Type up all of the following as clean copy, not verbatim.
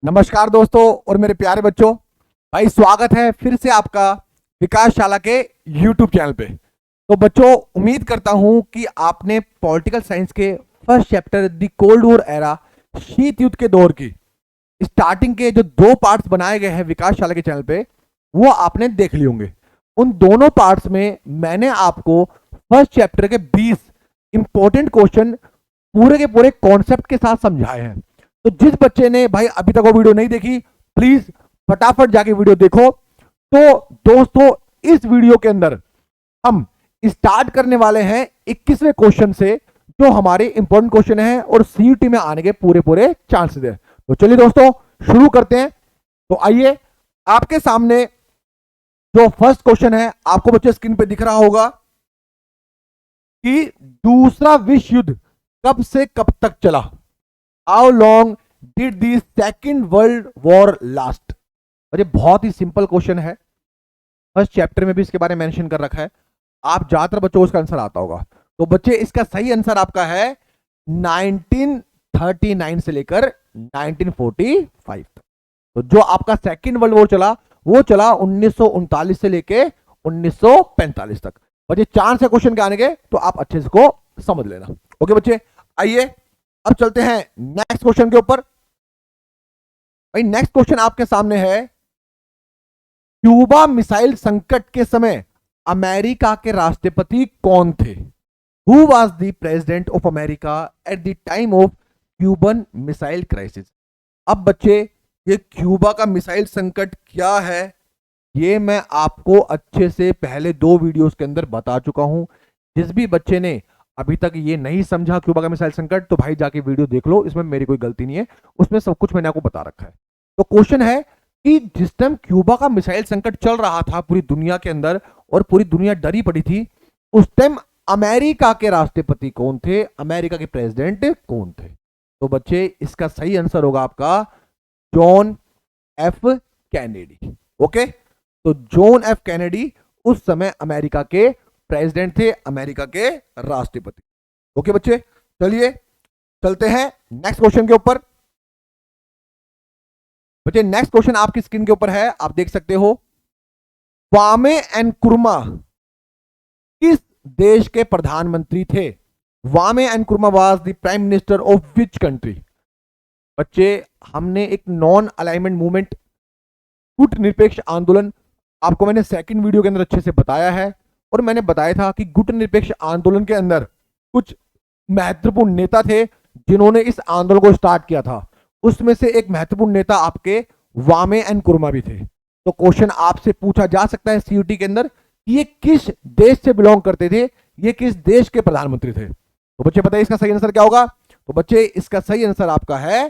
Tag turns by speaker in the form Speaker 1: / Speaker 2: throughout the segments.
Speaker 1: नमस्कार दोस्तों और मेरे प्यारे बच्चों। भाई स्वागत है फिर से आपका विकास शाला के YouTube चैनल पे। तो बच्चों, उम्मीद करता हूं कि आपने पॉलिटिकल साइंस के first chapter the cold war era, शीत युद्ध के दौर की स्टार्टिंग के जो दो पार्ट्स बनाए गए हैं विकास शाला के चैनल पे, वो आपने देख लिए होंगे। उन दोनों पार्ट्स में मैंने आपको फर्स्ट चैप्टर के 20 इंपॉर्टेंट क्वेश्चन पूरे के पूरे कॉन्सेप्ट के साथ समझाए हैं। तो जिस बच्चे ने भाई अभी तक वो वीडियो नहीं देखी, प्लीज फटाफट जाके वीडियो देखो। तो दोस्तों, इस वीडियो के अंदर हम स्टार्ट करने वाले हैं 21वें क्वेश्चन से, जो हमारे इंपॉर्टेंट क्वेश्चन है और सीयूटी में आने के पूरे पूरे चांसेस है। तो चलिए दोस्तों शुरू करते हैं। तो आइए, आपके सामने जो फर्स्ट क्वेश्चन है, आपको बच्चे स्क्रीन पे दिख रहा होगा कि दूसरा विश्व युद्ध कब से कब तक चला। How long did the second world war last. और ये बहुत ही सिंपल क्वेश्चन है, फर्स्ट चैप्टर में भी इसके बारे में मेंशन कर रखा है। आप ज्यादातर बच्चों को इसका आंसर आता होगा। तो बच्चे, इसका सही आंसर आपका है 1939 से लेकर 1945 तक। तो जो आपका सेकेंड वर्ल्ड वॉर चला, वो चला 1939 से लेके 1945 तक। बच्चे, चांस है क्वेश्चन के आने के, तो आप अच्छे से को समझ लेना। ओके बच्चे, आइए अब चलते हैं नेक्स्ट क्वेश्चन के ऊपर। भाई नेक्स्ट क्वेश्चन आपके सामने है, क्यूबा मिसाइल संकट के समय अमेरिका के राष्ट्रपति कौन थे। Who was the president of America at the time of Cuban missile crisis. अब बच्चे, ये क्यूबा का मिसाइल संकट क्या है, ये मैं आपको अच्छे से पहले दो वीडियोस के अंदर बता चुका हूं। जिस भी बच्चे ने अभी तक ये नहीं समझा क्यूबा का मिसाइल संकट, तो भाई जाके वीडियो देख लो, इसमें मेरी कोई गलती नहीं है, उसमें सब कुछ मैंने आपको बता रखा है। तो क्वेश्चन है कि जिस टाइम क्यूबा का मिसाइल संकट चल रहा था पूरी दुनिया के अंदर और पूरी दुनिया डरी पड़ी थी, उस टाइम अमेरिका के राष्ट्रपति कौन थे, अमेरिका के प्रेसिडेंट कौन थे। तो बच्चे, इसका सही आंसर होगा आपका जॉन एफ कैनेडी। ओके, तो जॉन एफ कैनेडी उस समय अमेरिका के प्रेसिडेंट थे, अमेरिका के राष्ट्रपति। ओके बच्चे, चलिए चलते हैं नेक्स्ट क्वेश्चन के ऊपर। बच्चे, नेक्स्ट क्वेश्चन आपकी स्क्रीन के ऊपर है, आप देख सकते हो। क्वामे नक्रुमा किस देश के प्रधानमंत्री थे। क्वामे Nkrumah was the prime minister of which country. बच्चे, हमने एक नॉन अलाइनमेंट मूवमेंट, गुट निरपेक्ष आंदोलन, आपको मैंने सेकंड वीडियो के अंदर अच्छे से बताया है। और मैंने बताया था कि गुट निरपेक्ष आंदोलन के अंदर कुछ महत्वपूर्ण नेता थे जिन्होंने इस आंदोलन को स्टार्ट किया था। उसमें से एक महत्वपूर्ण नेता आपके क्वामे नक्रुमा भी थे। तो क्वेश्चन आपसे पूछा जा सकता है सीयूटी के अंदर कि ये किस देश से बिलोंग करते थे, ये किस देश के प्रधानमंत्री थे। तो बच्चे बताइए इसका सही आंसर क्या होगा। तो बच्चे, इसका सही आंसर आपका है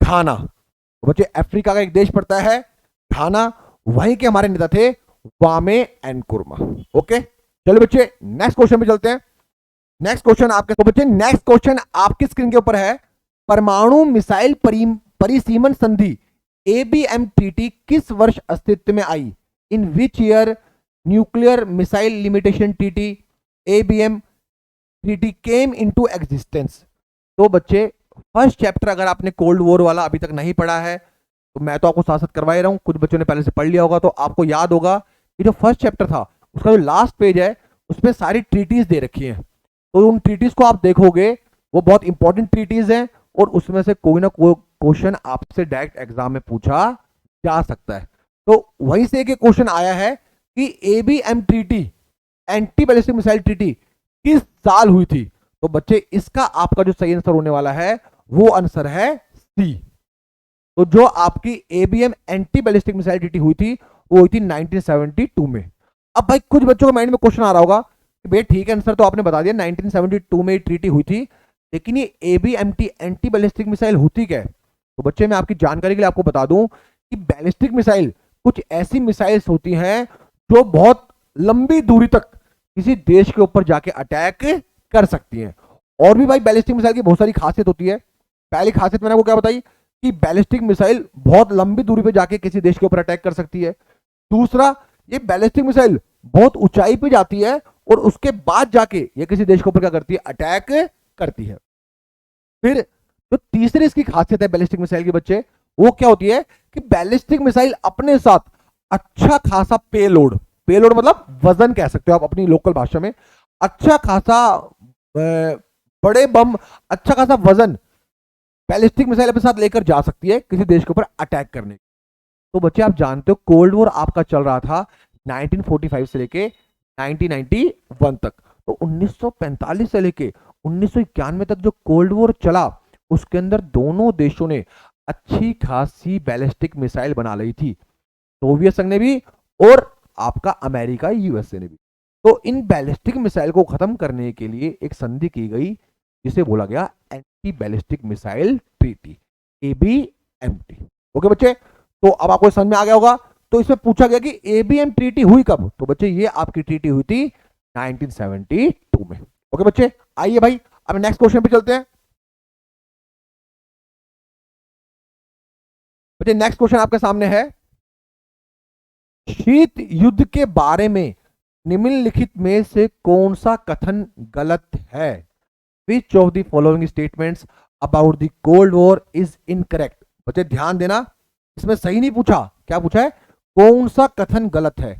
Speaker 1: घाना। तो बच्चे, अफ्रीका का एक देश पड़ता है घाना, वहीं के हमारे नेता थे क्वामे नक्रुमा। ओके, चलो बच्चे नेक्स्ट क्वेश्चन पे चलते हैं। नेक्स्ट क्वेश्चन आपके, तो बच्चे नेक्स्ट क्वेश्चन आपकी स्क्रीन के ऊपर है, परमाणु मिसाइल परिसीमन संधि एबीएमटीटी किस वर्ष अस्तित्व में आई। In which year nuclear missile limitation TT ABM TT came into existence. तो बच्चे, फर्स्ट चैप्टर अगर आपने कोल्ड वॉर वाला अभी तक नहीं पढ़ा है, तो मैं तो आपको साथ साथ करवा ही रहा हूं, कुछ बच्चों ने पहले से पढ़ लिया होगा, तो आपको याद होगा कि जो फर्स्ट चैप्टर था उसका जो लास्ट पेज है, उसमें सारी ट्रीटीज दे रखी हैं। तो उन ट्रीटीज को आप देखोगे, वो बहुत इंपॉर्टेंट ट्रीटीज हैं और उसमें से कोई ना कोई क्वेश्चन आपसे डायरेक्ट एग्जाम में पूछा जा सकता है। तो वहीं से एक क्वेश्चन आया है कि ABM treaty, anti ballistic missile treaty, किस साल हुई थी। तो बच्चे, इसका आपका जो सही आंसर होने वाला है वो आंसर है सी। तो जो आपकी ABM anti ballistic missile treaty हुई थी, वो हुई थी 1972 में। अब भाई कुछ बच्चों के माइंड में क्वेश्चन आ रहा होगा कि भाई ठीक है, आंसर तो आपने बता दिया 1972 में ट्रीटी हुई थी, लेकिन ये एबीएमटी एंटी बैलिस्टिक मिसाइल होती क्या है। तो बच्चे, मैं आपकी जानकारी के लिए आपको बता दूं कि बैलिस्टिक मिसाइल कुछ ऐसी मिसाइल्स होती हैं जो बहुत लंबी दूरी तक किसी देश के ऊपर जाके अटैक कर सकती हैं। और भी भाई बैलिस्टिक मिसाइल की बहुत सारी खासियत होती है। पहली खासियत मैंने आपको क्या बताई कि बैलिस्टिक मिसाइल बहुत लंबी दूरी पे जाके किसी देश के ऊपर अटैक कर सकती है। दूसरा, ये बैलिस्टिक मिसाइल बहुत ऊंचाई पे जाती है और उसके बाद जाके ये किसी देश के ऊपर क्या करती है, अटैक करती है। फिर जो तीसरी इसकी खासियत है बैलिस्टिक मिसाइल के बच्चे, वो क्या होती है कि बैलिस्टिक मिसाइल अपने साथ अच्छा खासा पेलोड, पेलोड मतलब वजन कह सकते हो आप अपनी लोकल भाषा में, अच्छा खासा बड़े बम, अच्छा खासा वजन बैलिस्टिक मिसाइल अपने साथ लेकर जा सकती है किसी देश के ऊपर अटैक करने। तो बच्चे आप जानते हो कोल्ड वॉर आपका चल रहा था 1945 से लेके 1991 तक। तो 1945 से लेके 1991 तक जो कोल्ड वॉर चला उसके अंदर दोनों देशों ने अच्छी खासी बैलिस्टिक मिसाइल बना ली थी, सोवियत संघ ने भी और आपका अमेरिका यूएसए ने भी। तो इन बैलिस्टिक मिसाइल को खत्म करने के लिए एक संधि की गई जिसे बोला गया anti ballistic missile treaty, ABMT. Okay बच्चे, तो अब आपको समझ में आ गया होगा। तो इसमें पूछा गया कि एबीएम ट्रीटी हुई कब, तो बच्चे ये आपकी ट्रीटी हुई थी 1972 में। ओके बच्चे, आइए भाई अब नेक्स्ट क्वेश्चन पे चलते हैं। बच्चे नेक्स्ट क्वेश्चन आपके सामने है, शीत युद्ध के बारे में निम्नलिखित में से कौन सा कथन गलत है? Which of the following statements about the cold war is incorrect? बच्चे ध्यान देना, इसमें सही नहीं पूछा, क्या पूछा है? कौन सा कथन गलत है।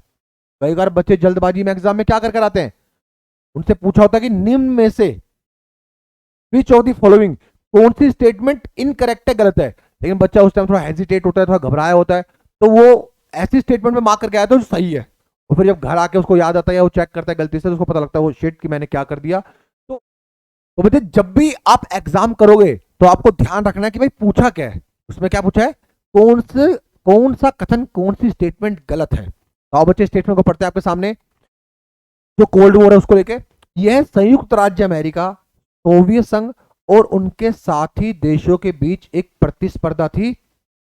Speaker 1: कई बार बच्चे जल्दबाजी में एग्जाम में क्या कर आते हैं, उनसे पूछा होता है कि निम्न में से विच ऑफ द फॉलोइंग, कौन सी स्टेटमेंट इनकरेक्ट है, गलत है। लेकिन बच्चा उस टाइम थोड़ा हेजिटेट होता है, थोड़ा घबराया होता है, तो वो ऐसी स्टेटमेंट में मार्क करके आया था जो सही है, और फिर जब घर आके उसको याद आता है या वो चेक करता है गलती से तो उसको पता लगता है वो शिट कि मैंने क्या कर दिया। तो बच्चे जब भी आप एग्जाम करोगे तो आपको ध्यान रखना है कि भाई पूछा क्या है, उसमें क्या पूछा है, कौन सा कथन, कौन सी स्टेटमेंट गलत है। तो आओ बच्चे स्टेटमेंट को पढ़ते हैं आपके सामने। जो कोल्ड वॉर है उसको लेके, यह संयुक्त राज्य अमेरिका, सोवियत संघ और उनके साथी देशों के बीच एक प्रतिस्पर्धा थी,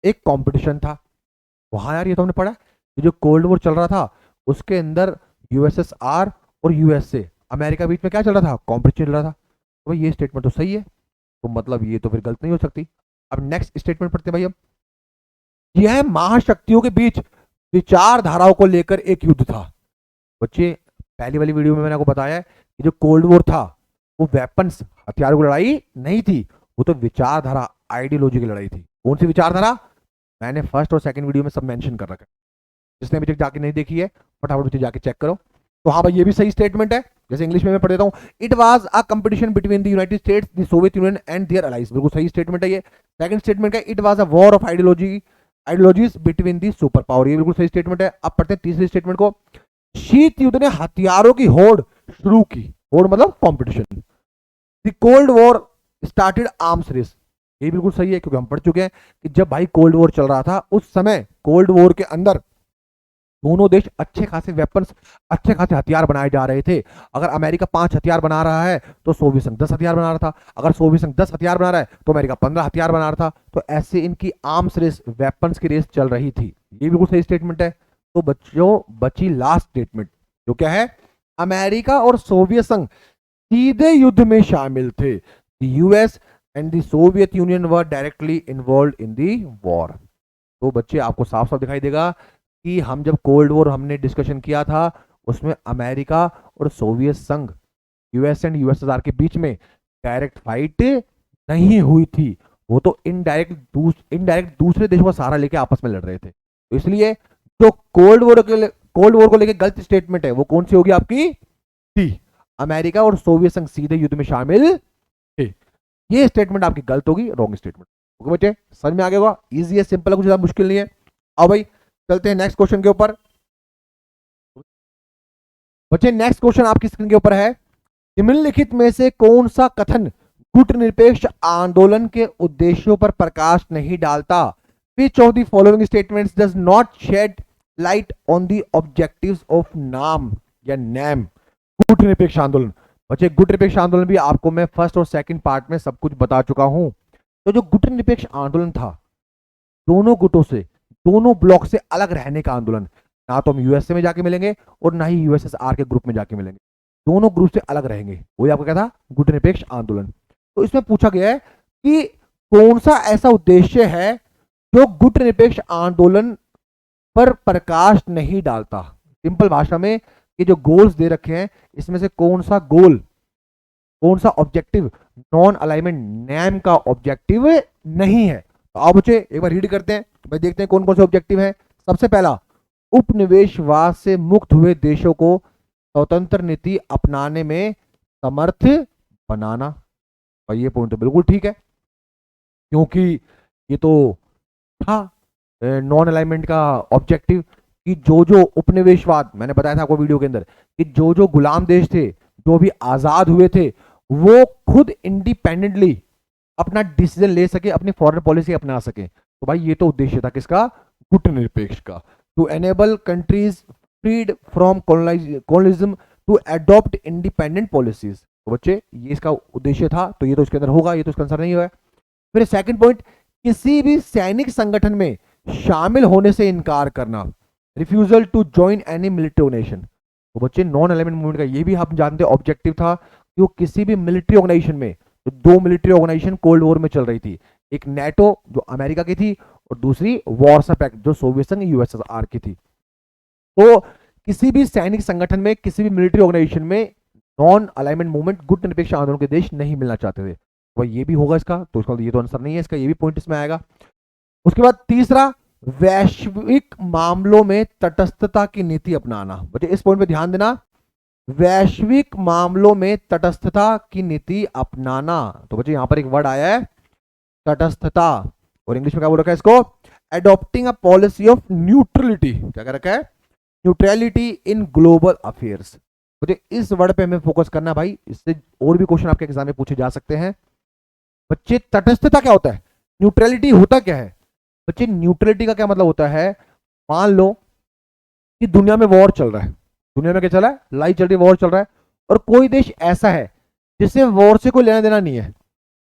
Speaker 1: एक कंपटीशन था। वहां यार ये तो हमने पढ़ा, जो कोल्ड वॉर चल रहा था उसके अंदर यूएसएसआर और यूएसए अमेरिका बीच में क्या चल रहा था, कॉम्पिटिशन चल रहा था। तो भाई ये स्टेटमेंट तो सही है, तो मतलब ये तो फिर गलत नहीं हो सकती। अब नेक्स्ट स्टेटमेंट पढ़ते हैं भाई। अब यह महाशक्तियों के बीच विचारधाराओं को लेकर एक युद्ध था। बच्चे पहली वाली वीडियो में मैंने आपको बताया है कि जो कोल्ड वॉर था वो वेपन्स, हथियारों की लड़ाई नहीं थी, वो तो विचारधारा, आइडियोलॉजी की लड़ाई थी। कौन सी विचारधारा, मैंने फर्स्ट और सेकंड वीडियो में सब मेंशन कर रखा है, जिसने अभी तक जाके नहीं देखी है फटाफट जाके चेक करो। तो हाँ भाई ये भी सही स्टेटमेंट है, जैसे इंग्लिश में मैं पढ़ देता हूँ, it was a competition between the United States, the Soviet Union and their allies. बिल्कुल सही स्टेटमेंट है ये। सेकंड स्टेटमेंट है, it was a war of ideologies between the super power. ये बिल्कुल सही स्टेटमेंट है। अब पढ़ते हैं तीसरी स्टेटमेंट को, शीत युद्ध ने हथियारों की होड़ शुरू की, होड़ मतलब competition. The cold war started arms race. ये बिल्कुल सही है क्योंकि हम पढ़ चुके हैं कि जब भाई कोल्ड वॉर चल रहा था उस समय कोल्ड वॉर के अंदर दोनों देश अच्छे खासे वेपन्स, अच्छे खासे हथियार बनाए जा रहे थे। अगर अमेरिका 5 हथियार बना रहा है तो सोवियत संघ 10 हथियार बना रहा था, अगर सोवियत संघ 10 हथियार बना रहा है तो अमेरिका 15 हथियार बना रहा था। तो ऐसे इनकी आर्म्स रेस, वेपन्स की रेस चल रही थी। ये बिल्कुल सही स्टेटमेंट है। तो बच्चों बची लास्ट स्टेटमेंट जो क्या है, अमेरिका और सोवियत संघ सीधे युद्ध में शामिल थे। US and the Soviet union were directly involve in the war. तो बच्चे आपको साफ साफ दिखाई देगा कि हम जब कोल्ड वॉर हमने डिस्कशन किया था उसमें अमेरिका और सोवियत संघ, यूएस एंड यूएसएसआर के बीच में डायरेक्ट फाइट नहीं हुई थी, वो तो इनडायरेक्ट दूसरे देशों का सहारा लेके आपस में लड़ रहे थे। तो इसलिए जो कोल्ड वॉर को लेके गलत स्टेटमेंट है वो कौन सी होगी आपकी, टी, अमेरिका और सोवियत संघ सीधे युद्ध में शामिल थे। ये स्टेटमेंट आपकी गलत होगी, रॉन्ग स्टेटमेंट। ओके बच्चे समझ में आ गया होगा, इजी है, सिंपल है, कुछ ज्यादा मुश्किल नहीं है। अब भाई चलते हैं नेक्स्ट क्वेश्चन के ऊपर। बच्चे नेक्स्ट क्वेश्चन आपकी स्क्रीन के ऊपर है, निम्नलिखित में से कौन सा कथन गुटनिरपेक्ष आंदोलन के उद्देश्यों पर प्रकाश नहीं डालता? Which of the following statements does not shed light on the objectives of नाम या नैम गुटनिरपेक्ष आंदोलन? बच्चे गुटनिरपेक्ष आंदोलन भी आपको मैं फर्स्ट और सेकंड पार्ट में सब कुछ बता चुका हूं। तो जो गुटनिरपेक्ष आंदोलन था, दोनों गुटों से, दोनों ब्लॉक से अलग रहने का आंदोलन। ना तो हम यूएसए में जाके मिलेंगे और ना ही यूएसएसआर के ग्रुप में जाके मिलेंगे, दोनों ग्रुप से अलग रहेंगे। वही आपको क्या था, गुटनिरपेक्ष आंदोलन। तो इसमें पूछा गया है कि कौन सा ऐसा उद्देश्य है जो गुटनिरपेक्ष आंदोलन पर प्रकाश नहीं डालता। सिंपल भाषा में ये जो गोल्स दे रखे हैं इसमें से कौन सा गोल, कौन सा ऑब्जेक्टिव नॉन अलाइनमेंट नैम का ऑब्जेक्टिव नहीं है। तो आओ बच्चे एक बार रीड करते हैं भाई, देखते हैं कौन कौन से ऑब्जेक्टिव है। सबसे पहला, उपनिवेशवाद से मुक्त हुए देशों को स्वतंत्र नीति अपनाने में समर्थ बनाना। भाई ये पॉइंट तो बिल्कुल ठीक है, क्योंकि ये तो था नॉन अलाइनमेंट का ऑब्जेक्टिव कि जो जो उपनिवेशवाद, मैंने बताया था आपको वीडियो के अंदर, कि जो जो गुलाम देश थे, जो भी आजाद हुए थे, वो खुद इंडिपेंडेंटली अपना डिसीजन ले सके, अपनी फॉरेन पॉलिसी अपना सके। तो भाई ये तो उद्देश्य था किसका? गुटनिरपेक्ष का। To enable countries freed from colonialism to adopt independent policies. तो बच्चे ये इसका उद्देश्य था, तो ये तो इसके अंदर होगा, ये तो इसका आंसर नहीं हुआ। फिर सेकंड पॉइंट, किसी भी सैनिक संगठन में शामिल होने से इनकार करना, refusal to join any military organisation. तो बच्चे नॉन अलाइनमेंट मूवमेंट का ये भी हम जानते हैं ऑब्जेक्टिव था कि वो किसी भी मिलिट्री ऑर्गेनाइजेशन में, तो दो मिलिट्री ऑर्गेनाइजेशन कोल्ड वॉर में चल रही थी, एक नेटो जो अमेरिका की थी और दूसरी वॉर्सा पैक्ट जो सोवियत संघ यूएसएसआर की थी। तो किसी भी सैनिक संगठन में, किसी भी मिलिट्री ऑर्गेनाइजेशन में नॉन अलाइनमेंट मूवमेंट गुट निरपेक्ष आंदोलन के देश नहीं मिलना चाहते थे। तो ये भी होगा इसका, तो इसका ये तो आंसर नहीं है इसका, ये भी पॉइंट इसमें आएगा। उसके बाद तीसरा, वैश्विक मामलों में तटस्थता की नीति अपनाना। बच्चे इस पॉइंट पे ध्यान देना, वैश्विक मामलों में तटस्थता की नीति अपनाना। तो बच्चे यहां पर एक वर्ड आया है तटस्थता, और इंग्लिश में क्या बोल रखा है इसको? Adopting a policy of neutrality. क्या कह रखा है? Neutrality in global affairs. मुझे इस वर्ड पे हमें फोकस करना भाई, इससे और भी क्वेश्चन आपके एग्जाम में पूछे जा सकते हैं। बच्चे तटस्थता क्या होता है? न्यूट्रलिटी होता क्या है? बच्चे न्यूट्रलिटी का क्या मतलब होता है? मान लो कि दुनिया में वॉर चल रहा है, दुनिया में क्या चल रहा है? लड़ाई चल रही है, वॉर चल रहा है, और कोई देश ऐसा है जिससे वॉर से कोई लेना देना नहीं है।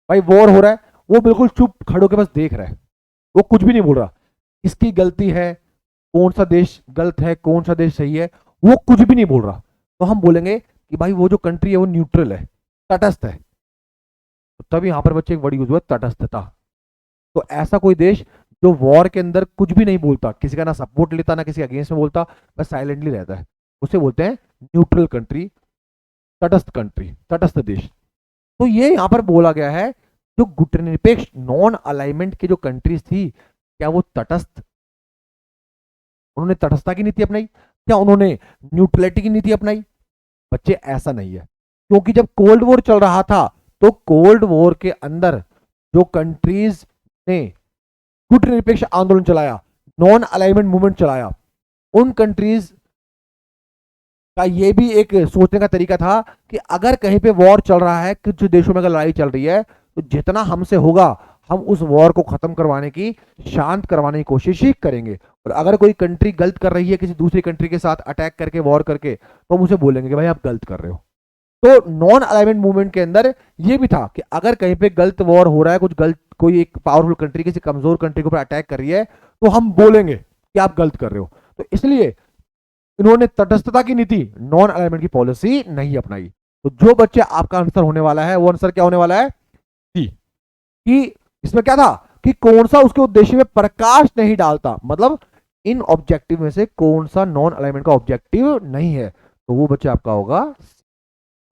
Speaker 1: भाई वॉर हो रहा है, वो बिल्कुल चुप खड़े होकर बस देख रहा है, वो कुछ भी नहीं बोल रहा। किसकी गलती है, कौन सा देश गलत है, कौन सा देश सही है, वो कुछ भी नहीं बोल रहा। तो हम बोलेंगे कि भाई वो जो कंट्री है वो न्यूट्रल है, तटस्थ है। तो तब यहां पर बच्चे एक वर्ड यूज हुआ तटस्थता। तो ऐसा कोई देश जो वॉर के अंदर कुछ भी नहीं बोलता, किसी का ना सपोर्ट लेता ना किसी अगेंस्ट में बोलता, बस साइलेंटली रहता है, उसे बोलते हैं न्यूट्रल कंट्री, तटस्थ कंट्री, तटस्थ देश। तो ये यहां पर बोला गया है जो गुटनिरपेक्ष नॉन अलाइनमेंट की जो कंट्रीज थी, क्या वो तटस्थ, उन्होंने तटस्थता की नीति अपनाई? क्या उन्होंने न्यूट्रलिटी की नीति अपनाई? बच्चे ऐसा नहीं है, क्योंकि जब कोल्ड वॉर चल रहा था तो कोल्ड वॉर के अंदर जो कंट्रीज ने गुटनिरपेक्ष आंदोलन चलाया, नॉन अलाइनमेंट मूवमेंट चलाया, उन कंट्रीज का ये भी एक सोचने का तरीका था कि अगर कहीं पे वॉर चल रहा है, कुछ देशों में अगर लड़ाई चल रही है, तो जितना हमसे होगा हम उस वॉर को खत्म करवाने की, शांत करवाने की कोशिश ही करेंगे। और अगर कोई कंट्री गलत कर रही है किसी दूसरी कंट्री के साथ अटैक करके, वॉर करके, तो हम उसे बोलेंगे कि भाई आप गलत कर रहे हो। तो नॉन अलाइनमेंट मूवमेंट के अंदर ये भी था कि अगर कहीं पे गलत वॉर हो रहा है, कुछ गलत, कोई एक पावरफुल कंट्री किसी कमजोर कंट्री के ऊपर अटैक कर रही है, तो हम बोलेंगे कि आप गलत कर रहे हो। तो इसलिए इन्होंने तटस्थता की नीति, नॉन अलाइनमेंट की पॉलिसी नहीं अपनाई। तो जो बच्चे आपका आंसर होने वाला है, वो आंसर क्या होने वाला है? कि इसमें क्या था कि कौन सा उसके उद्देश्य में प्रकाश नहीं डालता, मतलब इन ऑब्जेक्टिव में से कौन सा नॉन अलाइनमेंट का ऑब्जेक्टिव नहीं है। तो वो बच्चे आपका होगा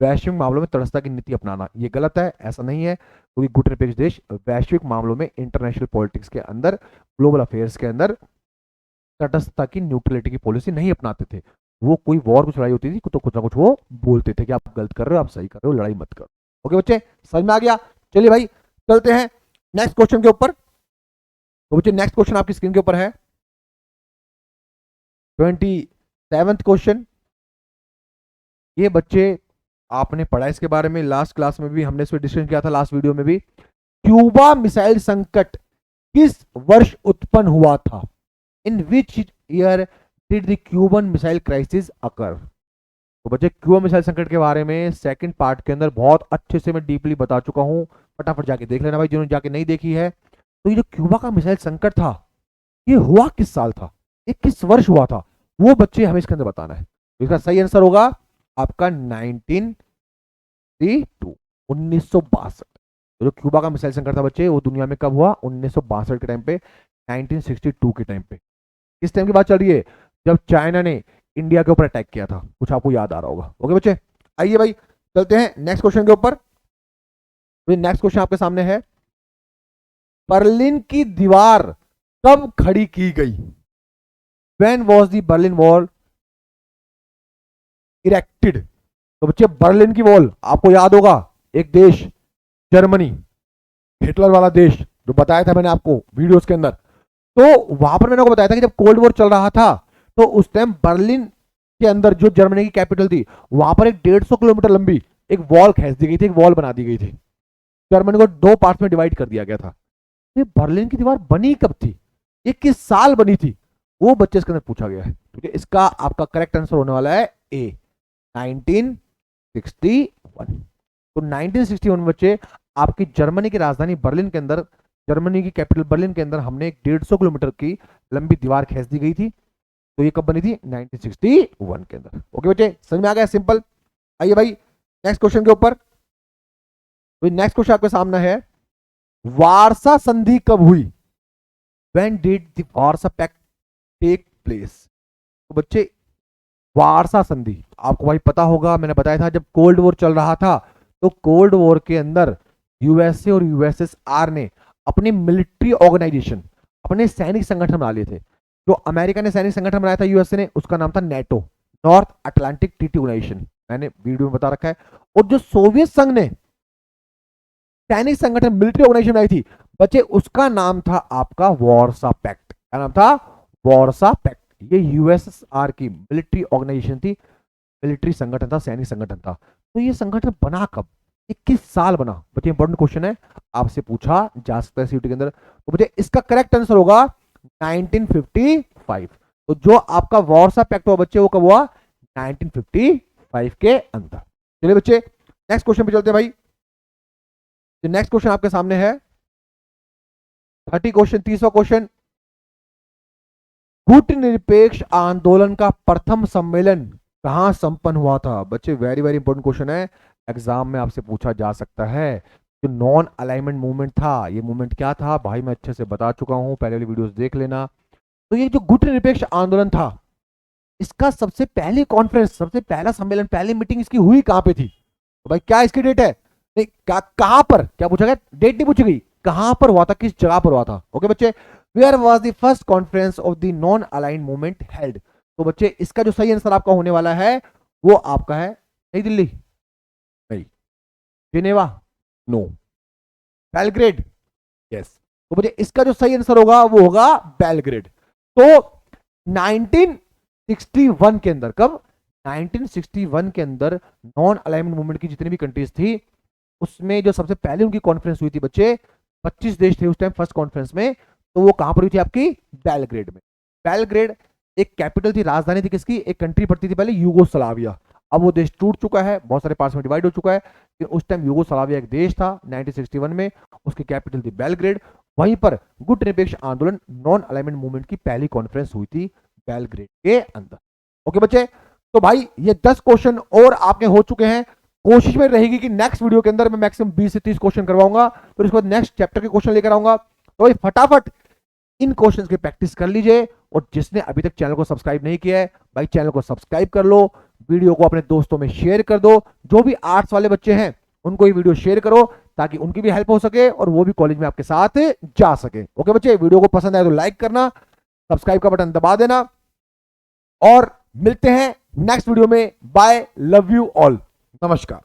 Speaker 1: वैश्विक मामलों में तटस्थता की नीति अपनाना। ये गलत है, ऐसा नहीं है, क्योंकि गुटनिरपेक्ष देश वैश्विक मामलों में, इंटरनेशनल पॉलिटिक्स के अंदर, ग्लोबल अफेयर्स के अंदर तटस्थता की, न्यूट्रलिटी की पॉलिसी नहीं अपनाते थे। वो कोई वॉर कुछ लड़ाई होती थी तो कुछ ना कुछ वो बोलते थे कि आप गलत कर रहे हो, आप सही कर रहे हो, लड़ाई मत करो। ओके बच्चे, समझ में आ गया? चलिए भाई चलते हैं नेक्स्ट क्वेश्चन के ऊपर। तो बच्चे नेक्स्ट क्वेश्चन आपकी स्क्रीन के ऊपर है 27th क्वेश्चन। ये बच्चे आपने पढ़ा इसके बारे में, लास्ट क्लास में भी हमने इस पर डिस्कशन किया था, लास्ट वीडियो में भी। क्यूबा मिसाइल संकट किस वर्ष उत्पन्न हुआ था? In which year did the Cuban missile crisis occur? तो बच्चे क्यूबा मिसाइल संकट के बारे में सेकंड पार्ट के अंदर बहुत अच्छे से मैं डीपली बता चुका हूं, फटाफट जाके देख लेना भाई जिन्होंने जाके नहीं देखी है। तो ये जो क्यूबा का मिसाइल संकट था, ये हुआ किस साल था, ये किस वर्ष हुआ था, वो बच्चे हमें इसके अंदर बताना है। तो इसका सही आंसर होगा आपका 1962। तो जो क्यूबा का मिसाइल संकट था बच्चे, वो दुनिया में कब हुआ? 1962 के टाइम पे, 1962 के टाइम पे। किस टाइम की बात चल रही है? जब चाइना ने इंडिया के ऊपर अटैक किया था, कुछ आपको याद आ रहा होगा। ओके बच्चे, आइए भाई चलते हैं नेक्स्ट क्वेश्चन के ऊपर। नेक्स्ट क्वेश्चन आपके सामने है बर्लिन की दीवार कब खड़ी की गई? When was the Berlin wall erected? तो बच्चे बर्लिन की वॉल आपको याद होगा, एक देश जर्मनी, हिटलर वाला देश, जो बताया था मैंने आपको वीडियोस के अंदर। तो वहां पर मैंने आपको बताया था कि जब कोल्ड वॉर चल रहा था तो उस टाइम बर्लिन के अंदर जो जर्मनी की कैपिटल थी वहां पर एक 150 किलोमीटर लंबी एक वॉल खींच दी गई थी, एक वॉल बना दी गई थी। जर्मनी को दो पार्ट में डिवाइड कर दिया गया था। ये बर्लिन की दीवार बनी कब थी, ये किस साल बनी थी, वो बच्चे इसके अंदर पूछा गया है। ठीक है, इसका आपका करेक्ट आंसर होने वाला है ए, 1961। तो 1961 में बच्चे आपकी जर्मनी की राजधानी बर्लिन के अंदर, जर्मनी की कैपिटल बर्लिन के अंदर हमने एक 150 किलोमीटर की लंबी दीवार खींच दी गई थी। तो ये कब बनी थी? 1961 के अंदर। ओके बच्चे, समझ में आ गया? सिंपल। आइए भाई नेक्स्ट क्वेश्चन के ऊपर। तो नेक्स्ट क्वेश्चन आपके सामने है, वारसा संधि कब हुई? When did the Warsaw pact take place? तो बच्चे वारसा संधि आपको भाई पता होगा, मैंने बताया था जब कोल्ड वॉर चल रहा था तो कोल्ड वॉर के अंदर यूएसए और यूएसएसआर ने अपनी मिलिट्री ऑर्गेनाइजेशन, अपने सैनिक संगठन बना लिए थे। जो अमेरिका ने सैनिक संगठन बनाया था यूएसए ने, उसका नाम था NATO, North Atlantic Treaty Organisation, मैंने वीडियो में बता रखा है। और जो सोवियत संघ ने सैनिक संगठन मिलिट्री ऑर्गेनाइजेशन बनाई थी बच्चे, उसका नाम था आपका वारसा पैक्ट। क्या नाम था? वारसा पैक्ट। ये यूएसएसआर की मिलिट्री ऑर्गेनाइजेशन थी, मिलिट्री संगठन था, सैनिक संगठन था। तो ये संगठन बना कब, ये किस साल बना? बच्चे इंपॉर्टेंट क्वेश्चन है, आपसे पूछा जा सकता है सीटी के अंदर। तो बच्चे इसका करेक्ट आंसर होगा 1955। तो जो आपका वारसा पैक्ट हुआ बच्चे वो कब हुआ? 1955 के अंदर। चलिए बच्चे नेक्स्ट क्वेश्चन पे चलते हैं भाई। नेक्स्ट क्वेश्चन आपके सामने है 30 क्वेश्चन, 30वां क्वेश्चन, गुटनिरपेक्ष आंदोलन का प्रथम सम्मेलन कहां संपन्न हुआ था? बच्चे वेरी वेरी इंपॉर्टेंट क्वेश्चन है, एग्जाम में आपसे पूछा जा सकता है। जो नॉन अलाइनमेंट मूवमेंट था, ये मूवमेंट क्या था भाई, मैं अच्छे से बता चुका हूं, पहले वाली वीडियोस देख लेना। तो ये जो गुटनिरपेक्ष आंदोलन था, इसका सबसे पहली कॉन्फ्रेंस, सबसे पहला सम्मेलन, पहली मीटिंग इसकी हुई कहां पे थी? तो भाई क्या इसकी डेट है? नहीं, कहां पर, क्या पूछा गया? डेट नहीं पूछी गई, कहां पर हुआ था, किस जगह पर हुआ था। ओके बच्चे, where was the first conference of the non align movement held? तो बच्चे इसका जो सही आंसर आपका होने वाला है वो आपका है नई दिल्ली, नहीं, जिनेवा, नो, बेलग्रेड, यस। तो बच्चे इसका जो सही आंसर होगा वो होगा बेलग्रेड। तो 1961 के अंदर, कब? 1961 के अंदर नॉन अलाइनमेंट मूवमेंट की जितनी भी कंट्रीज थी उसमें जो सबसे पहले उनकी कॉन्फ्रेंस हुई थी बच्चे, 25 देश थे उस टाइम फर्स्ट कॉन्फ्रेंस में। तो वो कहां पर हुई थी? आपकी बेलग्रेड में। बेलग्रेड एक कैपिटल थी, राजधानी थी किसकी? एक कंट्री पड़ती थी पहले यूगोस्लाविया। अब वो देश टूट चुका है, बहुत सारे पार्ट्स में डिवाइड हो चुका है, लेकिन उस टाइम यूगोस्लाविया एक देश था 1961 में, उसकी कैपिटल थी बेलग्रेड। वहीं पर गुटनिरपेक्ष आंदोलन नॉन अलाइनमेंट मूवमेंट की पहली कॉन्फ्रेंस हुई थी बेलग्रेड के अंदर। ओके बच्चे, तो भाई ये 10 क्वेश्चन और आपके हो चुके हैं। कोशिश में रहेगी कि नेक्स्ट वीडियो के अंदर मैं मैक्सिमम 20 से 30 क्वेश्चन करवाऊंगा, फिर उसके बाद नेक्स्ट चैप्टर के क्वेश्चन लेकर आऊंगा। तो भाई फटाफट इन क्वेश्चंस की प्रैक्टिस कर लीजिए, और जिसने अभी तक चैनल को सब्सक्राइब नहीं किया है भाई चैनल को सब्सक्राइब कर लो, वीडियो को अपने दोस्तों में शेयर कर दो। जो भी आर्ट्स वाले बच्चे हैं उनको ये वीडियो शेयर करो ताकि उनकी भी हेल्प हो सके और वो भी कॉलेज में आपके साथ जा सके। ओके बच्चे, वीडियो को पसंद आए तो लाइक करना, सब्सक्राइब का बटन दबा देना, और मिलते हैं नेक्स्ट वीडियो में। बाय, लव यू ऑल, नमस्कार।